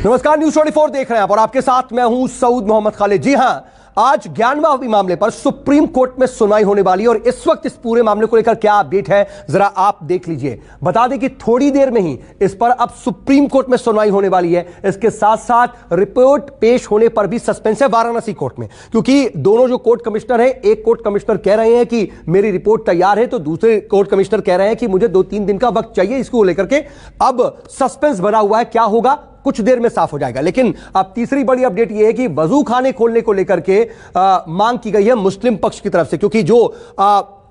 नमस्कार, न्यूज़ 24 देख रहे हैं आप और आपके साथ मैं हूं सऊद मोहम्मद खालिद। जी हां, आज ज्ञानवापी मामले पर सुप्रीम कोर्ट में सुनवाई होने वाली है और इस वक्त इस पूरे मामले को लेकर क्या अपडेट है जरा आप देख लीजिए। बता दें कि थोड़ी देर में ही इस पर अब सुप्रीम कोर्ट में सुनवाई होने वाली है। इसके साथ साथ रिपोर्ट पेश होने पर भी सस्पेंस है वाराणसी कोर्ट में, क्योंकि दोनों जो कोर्ट कमिश्नर हैं, एक कोर्ट कमिश्नर कह रहे हैं कि मेरी रिपोर्ट तैयार है तो दूसरे कोर्ट कमिश्नर कह रहे हैं कि मुझे 2-3 दिन का वक्त चाहिए। इसको लेकर के अब सस्पेंस बना हुआ है, क्या होगा कुछ देर में साफ हो जाएगा। लेकिन अब तीसरी बड़ी अपडेट यह है कि वजू खाने खोलने को लेकर के मांग की गई है मुस्लिम पक्ष की तरफ से, क्योंकि जो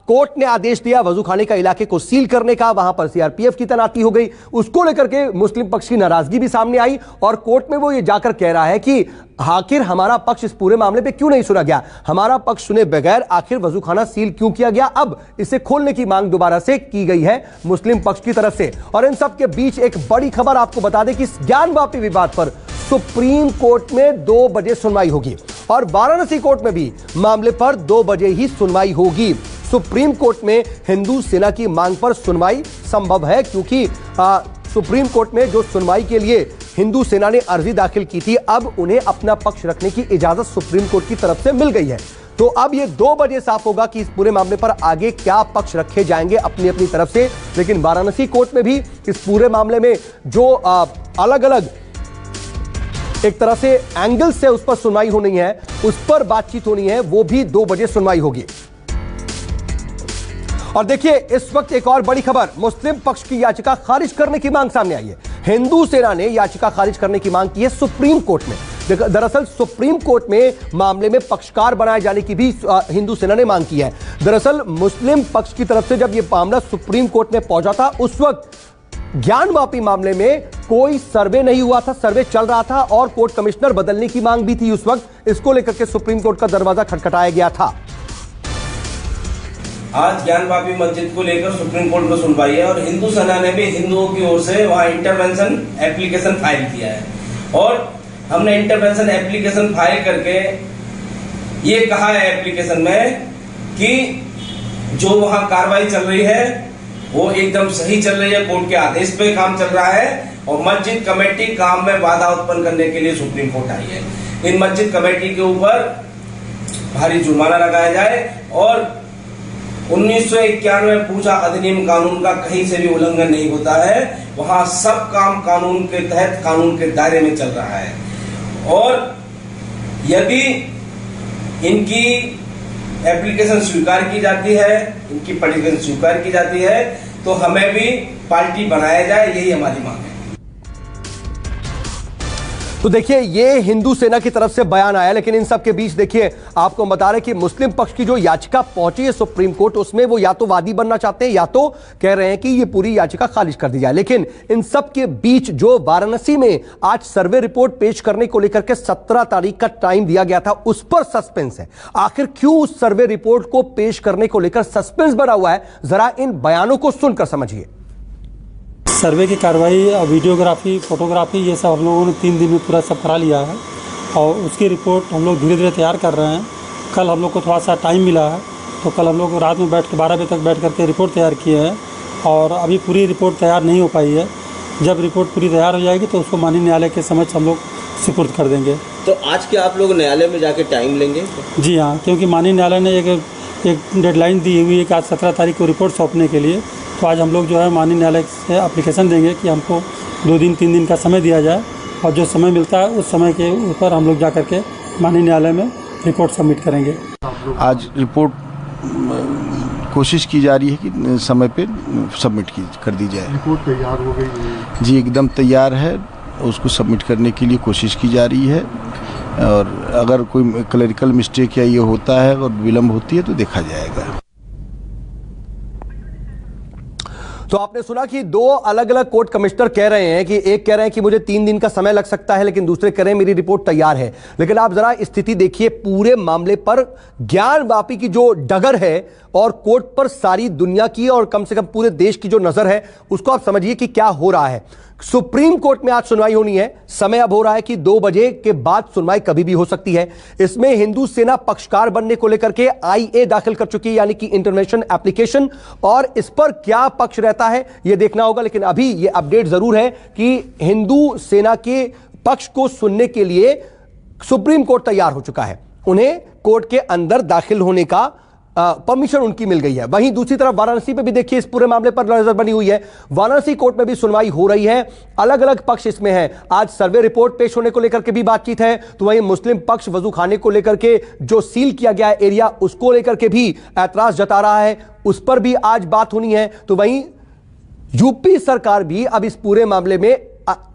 कोर्ट ने आदेश दिया वजू खाने का इलाके को सील करने का, वहां पर सीआरपीएफ की तैनाती हो गई, उसको लेकर के मुस्लिम पक्ष की नाराजगी भी सामने आई और कोर्ट में वो ये जाकर कह रहा है कि आखिर हमारा पक्ष इस पूरे मामले पे क्यों नहीं सुना गया, हमारा पक्ष सुने बगैर आखिर वजूखाना सील क्यों किया गया। अब इसे खोलने की मांग दोबारा से की गई है मुस्लिम पक्ष की तरफ से। और इन सब के बीच एक बड़ी खबर आपको बता दें कि इस ज्ञानवापी विवाद पर सुप्रीम कोर्ट में 2 बजे सुनवाई होगी और वाराणसी कोर्ट में भी मामले पर 2 बजे ही सुनवाई होगी। सुप्रीम कोर्ट में हिंदू सेना की मांग पर सुनवाई संभव है, क्योंकि सुप्रीम कोर्ट में जो सुनवाई के लिए हिंदू सेना ने अर्जी दाखिल की थी, अब उन्हें अपना पक्ष रखने की इजाजत सुप्रीम कोर्ट की तरफ से मिल गई है। तो अब ये 2 बजे साफ होगा कि इस पूरे मामले पर आगे क्या पक्ष रखे जाएंगे अपनी अपनी तरफ से। लेकिन वाराणसी कोर्ट में भी इस पूरे मामले में जो अलग अलग एक तरह से एंगल से उस पर सुनवाई होनी है, उस पर बातचीत होनी है, वो भी 2 बजे सुनवाई होगी। और देखिए, इस वक्त एक और बड़ी खबर, मुस्लिम पक्ष की याचिका खारिज करने की मांग सामने आई है। हिंदू सेना ने याचिका खारिज करने की मांग की है सुप्रीम कोर्ट में। दरअसल सुप्रीम कोर्ट में मामले में पक्षकार बनाए जाने की भी हिंदू सेना ने मांग की है। दरअसल मुस्लिम पक्ष की तरफ से जब यह मामला सुप्रीम कोर्ट में पहुंचा था, उस वक्त ज्ञानवापी मामले में कोई सर्वे नहीं हुआ था, सर्वे चल रहा था और कोर्ट कमिश्नर बदलने की मांग भी थी उस वक्त। इसको लेकर के सुप्रीम कोर्ट का दरवाजा खटखटाया गया था। आज ज्ञानवापी मस्जिद को लेकर सुप्रीम कोर्ट में सुनवाई है और हिंदू सेना ने भी हिंदुओं की ओर से वहां इंटरवेंशन एप्लीकेशन फाइल किया है और हमने इंटरवेंशन एप्लीकेशन फाइल करके ये कहा है एप्लीकेशन में कि जो वहां कार्रवाई चल रही है वो एकदम सही चल रही है, कोर्ट के आदेश पे काम चल रहा है और मस्जिद कमेटी काम में बाधा उत्पन्न करने के लिए सुप्रीम कोर्ट आई है। इन मस्जिद कमेटी के ऊपर भारी जुर्माना लगाया जाए और 1991 पूजा अधिनियम कानून का कहीं से भी उल्लंघन नहीं होता है, वहां सब काम कानून के तहत कानून के दायरे में चल रहा है। और यदि इनकी एप्लीकेशन स्वीकार की जाती है, इनकी पटिशन स्वीकार की जाती है, तो हमें भी पार्टी बनाया जाए, यही हमारी मांग है। तो देखिए, ये हिंदू सेना की तरफ से बयान आया, लेकिन इन सब के बीच देखिए आपको बता रहे कि मुस्लिम पक्ष की जो याचिका पहुंची है सुप्रीम कोर्ट, उसमें वो या तो वादी बनना चाहते हैं या तो कह रहे हैं कि ये पूरी याचिका खारिज कर दी जाए। लेकिन इन सब के बीच जो वाराणसी में आज सर्वे रिपोर्ट पेश करने को लेकर के 17 तारीख का टाइम दिया गया था, उस पर सस्पेंस है। आखिर क्यों उस सर्वे रिपोर्ट को पेश करने को लेकर सस्पेंस बना हुआ है, जरा इन बयानों को सुनकर समझिए। सर्वे की कार्रवाई, वीडियोग्राफी, फोटोग्राफी, ये सब हम लोगों ने 3 दिन में पूरा सब करा लिया है और उसकी रिपोर्ट हम लोग धीरे धीरे तैयार कर रहे हैं। कल हम लोग को थोड़ा सा टाइम मिला है तो कल हम लोग रात में बैठ के 12 बजे तक बैठ करके रिपोर्ट तैयार किए हैं और अभी पूरी रिपोर्ट तैयार नहीं हो पाई है। जब रिपोर्ट पूरी तैयार हो जाएगी तो उसको माननीय न्यायालय के समक्ष हम लोग सुपुर्द कर देंगे। तो आज के आप लोग न्यायालय में जाके टाइम लेंगे? जी हाँ, क्योंकि माननीय न्यायालय ने एक डेडलाइन दी हुई है कि आज 17 तारीख को रिपोर्ट सौंपने के लिए। तो आज हम लोग जो है माननीय न्यायालय से एप्लीकेशन देंगे कि हमको 2 दिन 3 दिन का समय दिया जाए और जो समय मिलता है उस समय के ऊपर हम लोग जा कर के माननीय न्यायालय में रिपोर्ट सबमिट करेंगे। आज रिपोर्ट कोशिश की जा रही है कि समय पे सबमिट कर दी जाए। रिपोर्ट तैयार हो गई है? जी, एकदम तैयार है, उसको सबमिट करने के लिए कोशिश की जा रही है और अगर कोई क्लरिकल मिस्टेक या ये होता है और विलम्ब होती है तो देखा जाएगा। तो आपने सुना कि 2 अलग अलग कोर्ट कमिश्नर कह रहे हैं कि एक कह रहे हैं कि मुझे 3 दिन का समय लग सकता है, लेकिन दूसरे कह रहे हैं मेरी रिपोर्ट तैयार है। लेकिन आप जरा स्थिति देखिए, पूरे मामले पर ज्ञानवापी की जो डगर है और कोर्ट पर सारी दुनिया की और कम से कम पूरे देश की जो नजर है, उसको आप समझिए कि क्या हो रहा है। सुप्रीम कोर्ट में आज सुनवाई होनी है। समय अब हो रहा है कि 2 बजे के बाद सुनवाई कभी भी हो सकती है। इसमें हिंदू सेना पक्षकार बनने को लेकर के IA दाखिल कर चुकी है, यानी कि इंटरवेंशन एप्लीकेशन, और इस पर क्या पक्ष रहता है यह देखना होगा। लेकिन अभी यह अपडेट जरूर है कि हिंदू सेना के पक्ष को सुनने के लिए सुप्रीम कोर्ट तैयार हो चुका है। उन्हें कोर्ट के अंदर दाखिल होने का परमिशन उनकी मिल गई है। वहीं दूसरी तरफ वाराणसी पे भी देखिए इस पूरे मामले पर नजर बनी हुई है। वाराणसी कोर्ट में भी सुनवाई हो रही है, अलग अलग पक्ष इसमें हैं। आज सर्वे रिपोर्ट पेश होने को लेकर के भी बातचीत है, तो वहीं मुस्लिम पक्ष वजू खाने को लेकर के जो सील किया गया है एरिया, उसको लेकर के भी ऐतराज जता रहा है, उस पर भी आज बात होनी है। तो वहीं यूपी सरकार भी अब इस पूरे मामले में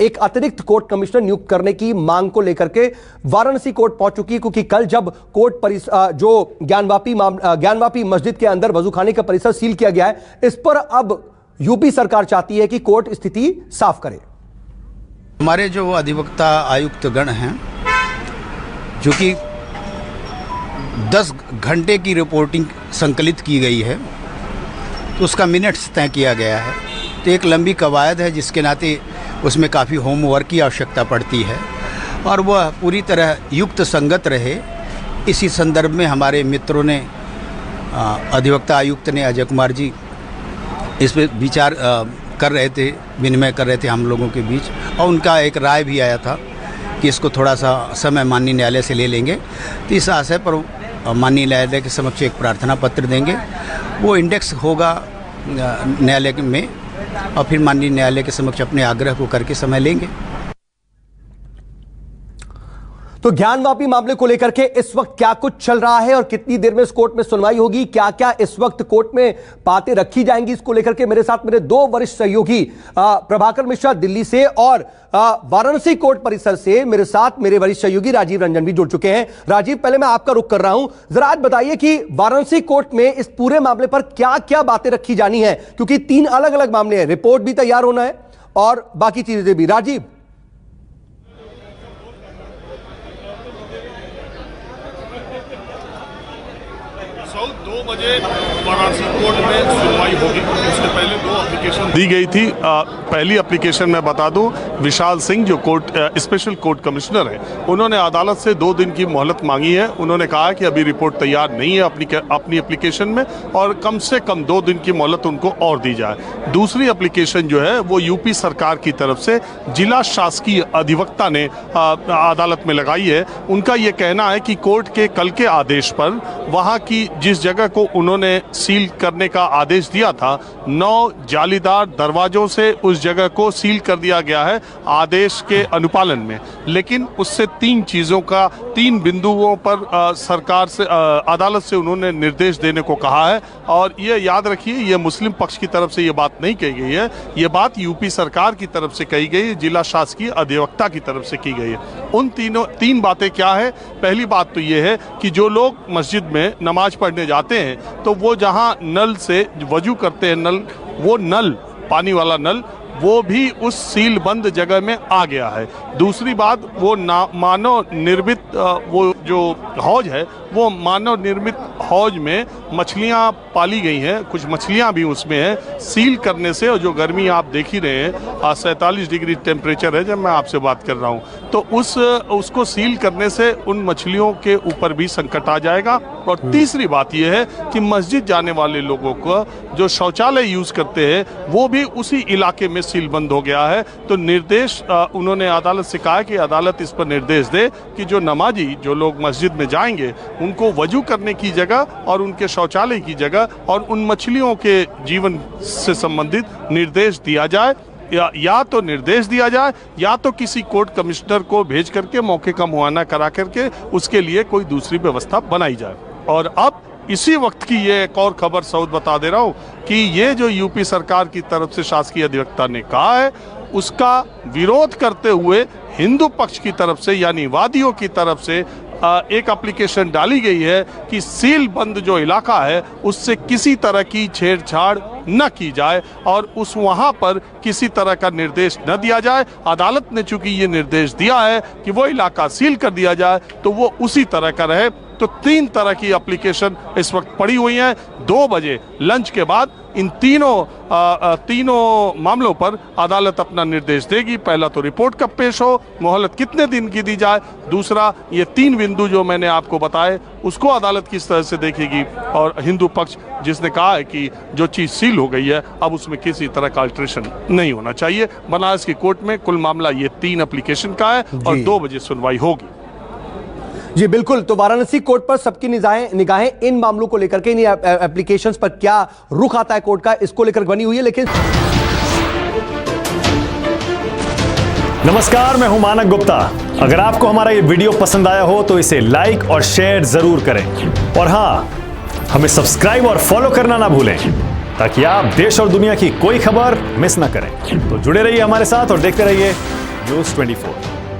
एक अतिरिक्त कोर्ट कमिश्नर नियुक्त करने की मांग को लेकर के वाराणसी कोर्ट पहुंच चुकी है, क्योंकि कल जब कोर्ट जो ज्ञानवापी मस्जिद के अंदर वजूखाने का परिसर सील किया गया है, इस पर अब यूपी सरकार चाहती है कि कोर्ट स्थिति साफ करे। हमारे जो अधिवक्ता आयुक्त गण हैं, जो कि 10 घंटे की रिपोर्टिंग संकलित की गई है, तो उसका मिनट्स तय किया गया है। तो एक लंबी कवायद है, जिसके नाते उसमें काफ़ी होमवर्क की आवश्यकता पड़ती है और वह पूरी तरह युक्त संगत रहे। इसी संदर्भ में हमारे मित्रों ने, अधिवक्ता आयुक्त ने, अजय कुमार जी, इस पर विचार कर रहे थे, विनिमय कर रहे थे हम लोगों के बीच, और उनका एक राय भी आया था कि इसको थोड़ा सा समय माननीय न्यायालय से ले लेंगे। तो इस आशय पर माननीय न्यायालय के समक्ष एक प्रार्थना पत्र देंगे, वो इंडेक्स होगा न्यायालय में, और फिर माननीय न्यायालय के समक्ष अपने आग्रह को करके समय लेंगे। तो ज्ञानवापी मामले को लेकर के इस वक्त क्या कुछ चल रहा है और कितनी देर में इस कोर्ट में सुनवाई होगी, क्या क्या इस वक्त कोर्ट में बातें रखी जाएंगी, इसको लेकर के मेरे साथ मेरे दो वरिष्ठ सहयोगी प्रभाकर मिश्रा दिल्ली से और वाराणसी कोर्ट परिसर से मेरे साथ मेरे वरिष्ठ सहयोगी राजीव रंजन भी जुड़ चुके हैं। राजीव, पहले मैं आपका रुख कर रहा हूं, जरा आज बताइए कि वाराणसी कोर्ट में इस पूरे मामले पर क्या क्या बातें रखी जानी है, क्योंकि 3 अलग अलग मामले हैं, रिपोर्ट भी तैयार होना है और बाकी चीजें भी। राजीव। 2 बजे वाराणसी कोर्ट में सुनवाई होगी। उसके पहले 2 एप्लीकेशन दी गई थी। पहली एप्लीकेशन मैं बता दूं, विशाल सिंह जो स्पेशल कोर्ट कमिश्नर हैं, उन्होंने अदालत से 2 दिन की मोहलत मांगी है। उन्होंने कहा कि अभी रिपोर्ट तैयार नहीं है अपनी एप्लीकेशन में, और कम से कम 2 दिन की मोहलत उनको और दी जाए। दूसरी एप्लीकेशन जो है वो यूपी सरकार की तरफ से जिला शासकीय अधिवक्ता ने अदालत में लगाई है। उनका ये कहना है कि कोर्ट के कल के आदेश पर वहाँ की जिस जगह को उन्होंने सील करने का आदेश दिया था, 9 जालीदार दरवाजों से उस जगह को सील कर दिया गया है आदेश के अनुपालन में। लेकिन उससे 3 बिंदुओं पर सरकार से, अदालत से उन्होंने निर्देश देने को कहा है। और ये याद रखिए, ये मुस्लिम पक्ष की तरफ से ये बात नहीं कही गई है, ये बात यूपी सरकार की तरफ से कही गई है, जिला शासकीय अधिवक्ता की तरफ से की गई है। उन 3 बातें क्या है? पहली बात तो ये है कि जो लोग मस्जिद में नमाज पढ़ने जाते हैं, तो वो जहां नल से वजू करते हैं, वो नल, पानी वाला नल, वो भी उस सील बंद जगह में आ गया है। दूसरी बात, वो मानव निर्मित वो जो हौज है, वो मानव निर्मित हौज में मछलियां पाली गई हैं, कुछ मछलियां भी उसमें हैं। सील करने से, और जो गर्मी आप देख ही रहे हैं, 47 डिग्री टेम्परेचर है जब मैं आपसे बात कर रहा हूं, तो उसको सील करने से उन मछलियों के ऊपर भी संकट आ जाएगा। और तीसरी बात यह है कि मस्जिद जाने वाले लोगों को जो शौचालय यूज करते हैं, वो भी उसी इलाके में सील बंद हो गया है। तो निर्देश उन्होंने अदालत से कहा कि अदालत इस पर निर्देश दे कि जो नमाजी, जो लोग मस्जिद में जाएंगे, उनको वजू करने की जगह और उनके शौचालय की जगह और उन मछलियों के जीवन से संबंधित निर्देश दिया जाए, या तो निर्देश दिया जाए, या तो किसी कोर्ट कमिश्नर को भेज करके मौके का मुआयना करा करके उसके लिए कोई दूसरी व्यवस्था बनाई जाए। और अब इसी वक्त की ये एक और खबर सऊद बता दे रहा हूँ कि ये जो यूपी सरकार की तरफ से शासकीय अधिवक्ता ने कहा है, उसका विरोध करते हुए हिंदू पक्ष की तरफ से, यानी वादियों की तरफ से एक एप्लीकेशन डाली गई है कि सील बंद जो इलाका है उससे किसी तरह की छेड़छाड़ न की जाए और वहाँ पर किसी तरह का निर्देश न दिया जाए। अदालत ने चूंकि ये निर्देश दिया है कि वो इलाका सील कर दिया जाए, तो वो उसी तरह का रहे। तो 3 तरह की एप्लीकेशन इस वक्त पड़ी हुई हैं। 2 बजे लंच के बाद इन तीनों मामलों पर अदालत अपना निर्देश देगी। पहला तो रिपोर्ट कब पेश हो, मोहलत कितने दिन की दी जाए, दूसरा ये 3 बिंदु जो मैंने आपको बताए उसको अदालत किस तरह से देखेगी, और हिंदू पक्ष जिसने कहा है कि जो चीज़ सील हो गई है अब उसमें किसी तरह का अल्ट्रेशन नहीं होना चाहिए। बनारस की कोर्ट में कुल मामला ये 3 एप्लीकेशन का है और 2 बजे सुनवाई होगी। जी बिल्कुल, तो वाराणसी कोर्ट पर सबकी निगाहें इन मामलों को लेकर के, इन एप्लीकेशंस पर क्या रुख आता है कोर्ट का, इसको लेकर बनी हुई है। लेकिन नमस्कार, मैं हूं मानक गुप्ता। अगर आपको हमारा ये वीडियो पसंद आया हो तो इसे लाइक और शेयर जरूर करें, और हां, हमें सब्सक्राइब और फॉलो करना ना भूलें ताकि आप देश और दुनिया की कोई खबर मिस ना करें। तो जुड़े रहिए हमारे साथ और देखते रहिए न्यूज़ 24।